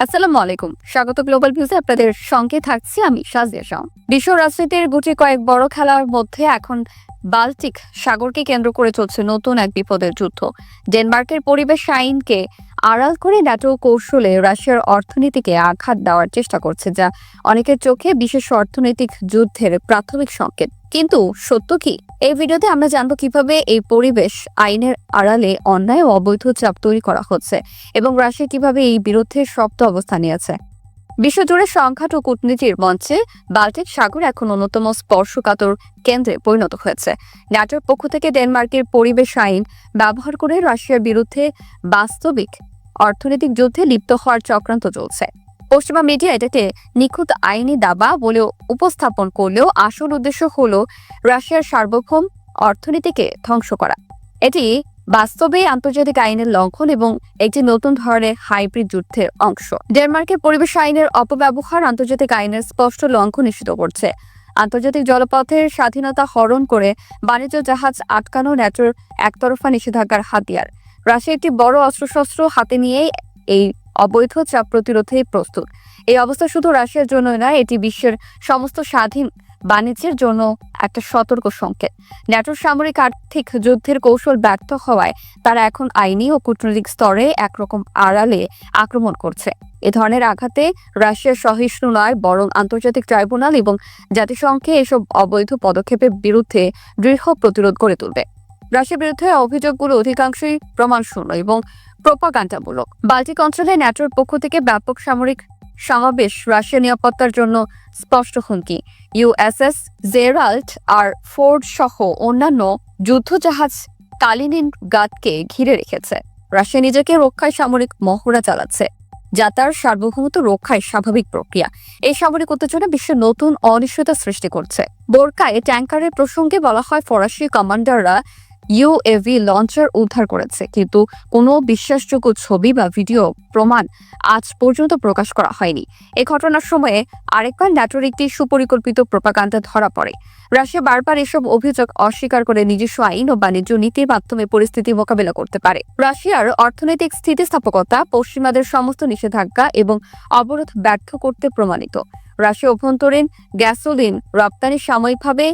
আসসালামু আলাইকুম, স্বাগত গ্লোবাল ভিউজে। আপনাদের সঙ্গে থাকছি আমি সাজিয়া শাওন। বিশ্ব রাজনীতির গুটি কয়েক বড় খেলার মধ্যে এখন বাল্টিক সাগরকে কেন্দ্র করে চলছে নতুন এক বিপদের যুদ্ধ। ডেনমার্কের পরিবেশ আইনকে আড়াল করে ন্যাটো কৌশলে রাশিয়ার অর্থনীতিকে আঘাত দেওয়ার চেষ্টা করছে, যা অনেকের চোখে বিশেষ অর্থনৈতিক যুদ্ধের প্রাথমিক সংকেত। কিন্তু সত্য কি? এই ভিডিওতে আমরা জানবো কিভাবে এই পরিবেশ আইনের আড়ালে অন্যায় ও অবৈধ চাপ তৈরি করা হচ্ছে এবং রাশিয়া কিভাবে এই বিরুদ্ধে শক্ত অবস্থান নিয়েছে। বিশ্বজুড়ে সংঘাত ও কূটনীতির মঞ্চে বাল্টিক সাগর এখন অন্যতম স্পর্শকাতর কেন্দ্রে পরিণত হয়েছে। ন্যাটোর পক্ষ থেকে ডেনমার্কের পরিবেশ আইন ব্যবহার করে রাশিয়ার বিরুদ্ধে বাস্তবিক অর্থনৈতিক যুদ্ধে লিপ্ত হওয়ার চক্রান্ত চলছে। পশ্চিমা মিডিয়া এটাকে নিখুঁত আইনি দাবা বলে উপস্থাপন করলেও আসল উদ্দেশ্য হলো রাশিয়ার সার্বভৌম অর্থনীতিকে ধ্বংস করা। এটি বাস্তবে আন্তর্জাতিক আইনের লঙ্ঘন এবং একটি নতুন ধরনের হাইব্রিড যুদ্ধের অংশ। ডেনমার্কের পরিবেশ আইনের অপব্যবহার আন্তর্জাতিক আইনের স্পষ্ট লঙ্ঘন নিশ্চিত করছে। আন্তর্জাতিক জলপথের স্বাধীনতা হরণ করে বাণিজ্য জাহাজ আটকানো ন্যাটোর একতরফা নিষেধাজ্ঞার হাতিয়ার। রাশিয়া একটি বড় অস্ত্রশস্ত্র হাতে নিয়েই এই অবৈধ চাপ প্রতিরোধে প্রস্তুত। এই অবস্থা শুধু রাশিয়ার জন্য নয়, এটি বিশ্বের সমস্ত স্বাধীন বাণিজ্যের জন্য একটা সতর্ক সংকেত। ন্যাটোর সামরিক আর্থিক যুদ্ধের কৌশল ব্যর্থ হওয়ায় তারা এখন আইনি ও কূটনৈতিক স্তরে একরকম আড়ালে আক্রমণ করছে। এ ধরনের আঘাতে রাশিয়া সহিষ্ণু নয়, বরং আন্তর্জাতিক ট্রাইব্যুনাল এবং জাতিসংঘে এসব অবৈধ পদক্ষেপের বিরুদ্ধে দৃঢ় প্রতিরোধ গড়ে তুলবে। রাশিয়ার বিরুদ্ধে অভিযোগগুলো অধিকাংশই প্রমাণশূন্য এবং প্রোপাগান্ডামূলক। বাল্টিক অঞ্চলে ন্যাটোর পক্ষ থেকে ব্যাপক সামরিক সমাবেশ রাশিয়ার নিরাপত্তার জন্য স্পষ্ট হুমকি। ইউএসএস জেরাল্ড আর ফোর্ড সহ অন্যান্য যুদ্ধজাহাজ কালিনিনগ্রাদকে ঘিরে রেখেছে। রাশিয়া নিজেকে রক্ষায় সামরিক মহড়া চালাচ্ছে, যা তার সার্বভৌমত্ব রক্ষায় স্বাভাবিক প্রক্রিয়া। এই সামরিক উত্তেজনা বিশ্বের নতুন অনিশ্চয়তা সৃষ্টি করছে। বোরকায় ট্যাঙ্কারের প্রসঙ্গে বলা হয় ফরাসি কমান্ডাররা ইউএভি লঞ্চার উদ্ধার করেছে, কিন্তু কোনো বিশ্বাসযোগ্য ছবি বা ভিডিও প্রমাণ আজ পর্যন্ত প্রকাশ করা হয়নি। এই ঘটনার সময়ে আরেকবার ন্যাটোর একটি সুপরিকল্পিত প্রোপাগান্ডা ধরা পড়ে। রাশিয়া বারবার এসব অভিযোগ অস্বীকার করে নিজস্ব আইন ও বাণিজ্য নীতির মাধ্যমে পরিস্থিতি মোকাবেলা করতে পারে। রাশিয়ার অর্থনৈতিক স্থিতিস্থাপকতা পশ্চিমাদের সমস্ত নিষেধাজ্ঞা এবং অবরোধ ব্যর্থ করতে প্রমাণিত। রাশিয়া অভ্যন্তরীণ গ্যাসোলিন রপ্তানি সাময়িকভাবে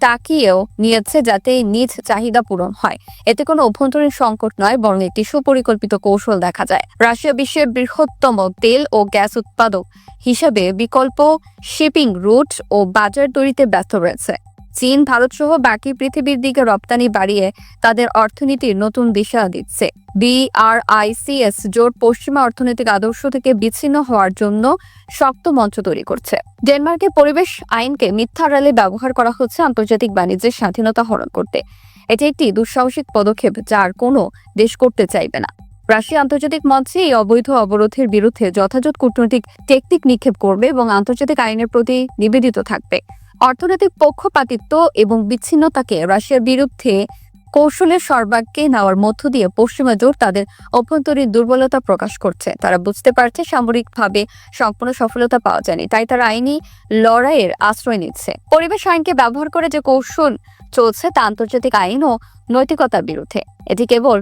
তাকিয়েও নিয়েছে, যাতে নিজ চাহিদা পূরণ হয়। এতে কোনো অভ্যন্তরীণ সংকট নয়, বরং একটি সুপরিকল্পিত কৌশল দেখা যায়। রাশিয়া বিশ্বের বৃহত্তম তেল ও গ্যাস উৎপাদক হিসেবে বিকল্প শিপিং রুট ও বাজার তৈরিতে ব্যস্ত রয়েছে। চীন, ভারত সহ বাকি পৃথিবীর দিকে রপ্তানি বাড়িয়ে তাদের অর্থনীতির নতুন দিশা দিচ্ছে। BRICS জোট পশ্চিমা অর্থনৈতিক আদর্শ থেকে বিচ্ছিন্ন হওয়ার জন্য শক্ত মঞ্চ তৈরি করছে। ডেনমার্কের পরিবেশ আইনকে মিথ্যা আড়ালে ব্যবহার করা হচ্ছে আন্তর্জাতিক বাণিজ্যের স্বাধীনতা হরণ করতে। এটি একটি দুঃসাহসিক পদক্ষেপ, যার কোনো দেশ করতে চাইবে না। রাশিয়া আন্তর্জাতিক মঞ্চে এই অবৈধ অবরোধের বিরুদ্ধে যথাযথ কূটনৈতিক টেকনিক নিক্ষেপ করবে এবং আন্তর্জাতিক আইনের প্রতি নিবেদিত থাকবে। অর্থনৈতিক পক্ষপাতিত্ব এবং বিচ্ছিন্নতাকে রাশিয়ার বিরুদ্ধে কৌশলের সর্বাগ্রে নেওয়ার মধ্য দিয়ে পশ্চিমা জোট তাদের অভ্যন্তরীণ দুর্বলতা প্রকাশ করছে। তারা বুঝতে পারছে সামরিকভাবে সম্পূর্ণ সফলতা পাওয়া যায়নি, তাই তারা আইনি লড়াইয়ের আশ্রয় নিচ্ছে। পরিবেশ আইনকে ব্যবহার করে যে কৌশল চলছে তা আন্তর্জাতিক আইন ও নৈতিকতার বিরুদ্ধে। এটি কেবল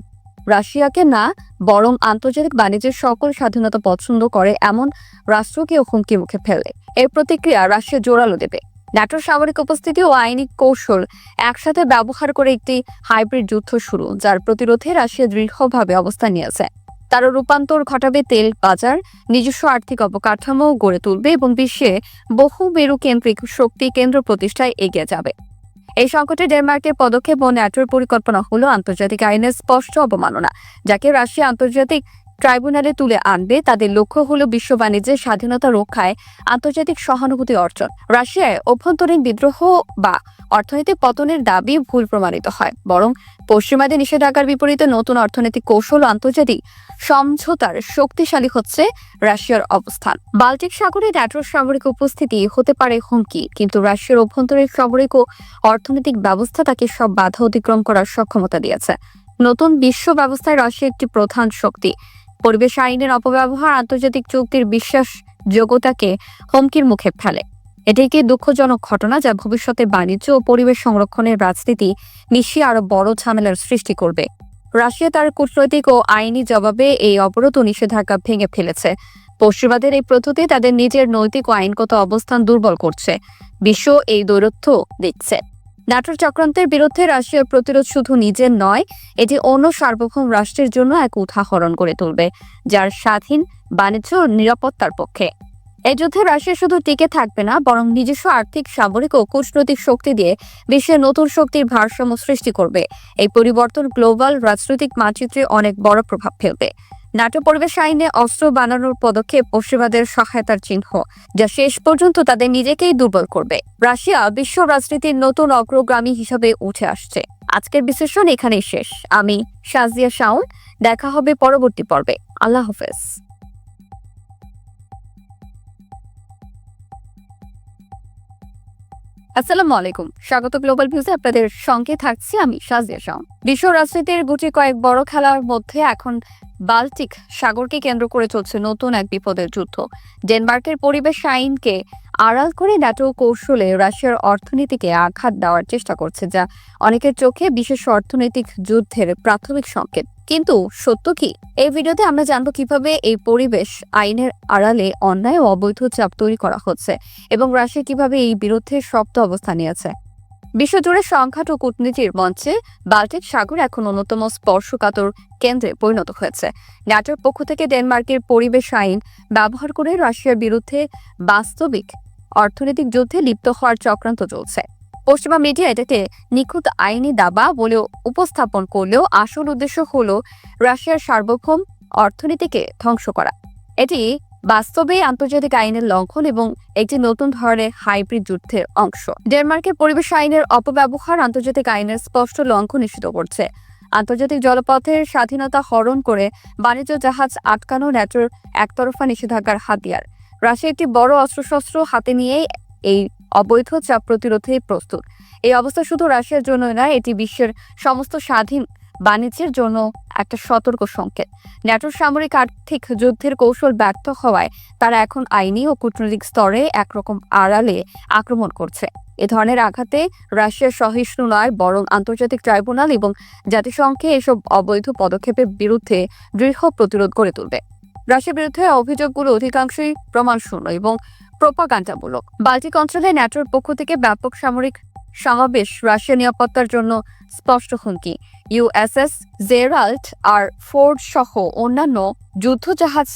রাশিয়াকে না, বরং আন্তর্জাতিক বাণিজ্যের সকল স্বাধীনতা পছন্দ করে এমন রাষ্ট্রকেও হুমকির মুখে ফেলে। এর প্রতিক্রিয়া রাশিয়া জোরালো দেবে। ন্যাটোর সামরিক উপস্থিতি ও আইনি কৌশল একসাথে ব্যবহার করে একটি হাইব্রিড যুদ্ধ শুরু, যার প্রতিরোধে রাশিয়া দৃঢ়ভাবে অবস্থান নিয়েছে। তারা রূপান্তর ঘটাবে তেল বাজার, নিজস্ব আর্থিক অবকাঠামো গড়ে তুলবে এবং বিশ্বে বহু মেরু কেন্দ্রিক শক্তি কেন্দ্র প্রতিষ্ঠায় এগিয়ে যাবে। এই সংকটে ডেনমার্কের পদক্ষেপ ও ন্যাটোর পরিকল্পনা হলো আন্তর্জাতিক আইনের স্পষ্ট অবমাননা, যাকে রাশিয়া আন্তর্জাতিক ট্রাইব্যুনালে তুলে আনবে। তাদের লক্ষ্য হলো বিশ্ব বাণিজ্যের স্বাধীনতা রক্ষায় আন্তর্জাতিক সহানুভূতি অর্জন। রাশিয়ায় অভ্যন্তরীণ বিদ্রোহ বা অর্থনৈতিক পতনের দাবি ভুল প্রমাণিত হয়, বরং পশ্চিমাদের নিষেধাজ্ঞার বিপরীতে নতুন অর্থনৈতিক কৌশল ও আন্তর্জাতিক সমঝোতার শক্তিশালী হচ্ছে রাশিয়ার অবস্থান। বাল্টিক সাগরে ন্যাটোর সামরিক উপস্থিতি হতে পারে হুমকি, কিন্তু রাশিয়ার অভ্যন্তরীণ সামরিক ও অর্থনৈতিক ব্যবস্থা তাকে সব বাধা অতিক্রম করার সক্ষমতা দিয়েছে। নতুন বিশ্ব ব্যবস্থায় রাশিয়া একটি প্রধান শক্তি। পরিবেশ আইনের অপব্যবহার আন্তর্জাতিক চুক্তির বিশ্বাসযোগ্যতাকে হুমকির মুখে ফেলে। এটি একটি দুঃখজনক ঘটনা, যা ভবিষ্যতে বাণিজ্য ও পরিবেশ সংরক্ষণের রাজনীতি মিশিয়ে আরো বড় ঝামেলার সৃষ্টি করবে। রাশিয়া তার কূটনৈতিক ও আইনি জবাবে এই অবরোধ ও নিষেধাজ্ঞা ভেঙে ফেলেছে। পশ্চিমাদের এই পদ্ধতি তাদের নিজের নৈতিক ও আইনগত অবস্থান দুর্বল করছে। বিশ্ব এই দৈরথ্য দিচ্ছে। ন্যাটোর চক্রান্তের বিরুদ্ধে রাশিয়ার প্রতিরোধ শুধু নিজের নয়, এটি অন্য সার্বভৌম রাষ্ট্রের জন্য এক উদাহরণ গড়ে তুলবে, যার স্বাধীন বাণিজ্য ও নিরাপত্তার পক্ষে। এই যুদ্ধে রাশিয়া শুধু টিকে থাকবে না, বরং নিজস্ব আর্থিক, সামরিক ও কূটনৈতিক শক্তি দিয়ে বিশ্বের নতুন শক্তির ভারসাম্য সৃষ্টি করবে। এই পরিবর্তন গ্লোবাল রাজনৈতিক মানচিত্রে অনেক বড় প্রভাব ফেলবে। ন্যাটো পরিবেশ আইনে অস্ত্র বানানোর পদক্ষেপ পশ্চিমাদের সহায়তার চিহ্ন, যা শেষ পর্যন্ত তাদের নিজেকেই দুর্বল করবে। রাশিয়া বিশ্ব রাজনীতির নতুন অগ্রগামী হিসেবে উঠে আসছে। আজকের বিশ্লেষণ এখানেই শেষ। আমি শাজিয়া শাওন। দেখা হবে পরবর্তী পর্বে। আল্লাহ হাফেজ। আসসালামু আলাইকুম। স্বাগত গ্লোবাল ভিউজে। আপনাদের সঙ্গে থাকছি আমি শাজিয়া শাওন। বিশ্ব রাজনীতির গুটি কয়েক বড় খেলার মধ্যে এখন বাল্টিক সাগরকে কেন্দ্র করে চলছে নতুন এক বিপদের যুদ্ধ। ডেনমার্কের পরিবেশ আইনকে আড়াল করে ন্যাটো কৌশলে রাশিয়ার অর্থনীতিকে আঘাত দেওয়ার চেষ্টা করছে, যা অনেকের চোখে বিশেষ অর্থনৈতিক যুদ্ধের প্রাথমিক সংকেত। কিন্তু সত্য কি? এই ভিডিওতে আমরা জানবো কিভাবে এই পরিবেশ আইনের আড়ালে অন্যায় ও অবৈধ চাপ তৈরি করা হচ্ছে এবং রাশিয়া কিভাবে এই বিরুদ্ধে শক্ত অবস্থান নিয়েছে। বিশ্বজুড়ে সংঘাত ও কূটনীতির মঞ্চে বাল্টিক সাগর এখন অন্যতম স্পর্শকাতর কেন্দ্রে পরিণত হয়েছে। ন্যাটোর পক্ষ থেকে ডেনমার্কের পরিবেশ আইন ব্যবহার করে রাশিয়ার বিরুদ্ধে বাস্তবিক অর্থনৈতিক যুদ্ধে লিপ্ত হওয়ার চক্রান্ত চলছে। পশ্চিমা মিডিয়া এটাকে নিখুঁত আইনি দাবা বলে উপস্থাপন করলেও আসল উদ্দেশ্য হলো রাশিয়ার সার্বভৌম অর্থনীতিকে ধ্বংস করা। এটি বাস্তবে আন্তর্জাতিক আইনের লঙ্ঘন এবং একটি নতুন ধরনের হাইব্রিড যুদ্ধের অংশ। ডেনমার্কের পরিবেশ আইনের অপব্যবহার আন্তর্জাতিক আইনের স্পষ্ট লঙ্ঘন নিশ্চিত করছে। আন্তর্জাতিক জলপথের স্বাধীনতা হরণ করে বাণিজ্য জাহাজ আটকানো ন্যাটোর একতরফা নিষেধাজ্ঞার হাতিয়ার। রাশিয়া একটি বড় অস্ত্রশস্ত্র হাতে নিয়েই এই অবৈধ চাপ প্রতিরোধে প্রস্তুত। এই অবস্থা শুধু রাশিয়ার জন্য নয়, এটি বিশ্বের সমস্ত স্বাধীন বাণিজ্যের জন্য একটা সতর্ক সংকেত। ন্যাটোর সামরিক আর্থিক যুদ্ধের কৌশল ব্যর্থ হওয়ায় তারা এখন আইনি ও কূটনৈতিক স্তরে একরকম আড়ালে আক্রমণ করছে। এ ধরনের আঘাতে রাশিয়ার সহিষ্ণু নয়, বরং আন্তর্জাতিক ট্রাইব্যুনাল এবং জাতিসংঘে এসব অবৈধ পদক্ষেপের বিরুদ্ধে দৃঢ় প্রতিরোধ গড়ে তুলবে। রাশিয়ার বিরুদ্ধে অভিযোগগুলো অধিকাংশই প্রমাণশূন্য এবং প্রোপাগান্ডামূলক। বাল্টিক অঞ্চলে ন্যাটোর পক্ষ থেকে ব্যাপক সামরিক সমাবেশ রাশিয়ার নিরাপত্তার জন্য স্পষ্ট হুমকি। ইউএসএস জেরাল্ড আর ফোর্ড সহ অন্যান্য যুদ্ধজাহাজ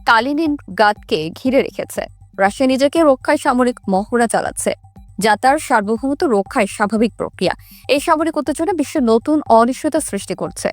কালিনিনগ্রাদকে ঘিরে রেখেছে। রাশিয়া নিজেকে রক্ষায় সামরিক মহড়া চালাচ্ছে, যা তার সার্বভৌমত্ব রক্ষায় স্বাভাবিক প্রক্রিয়া। এই সামরিক উত্তেজনা বিশ্বের নতুন অনিশ্চয়তা সৃষ্টি করছে।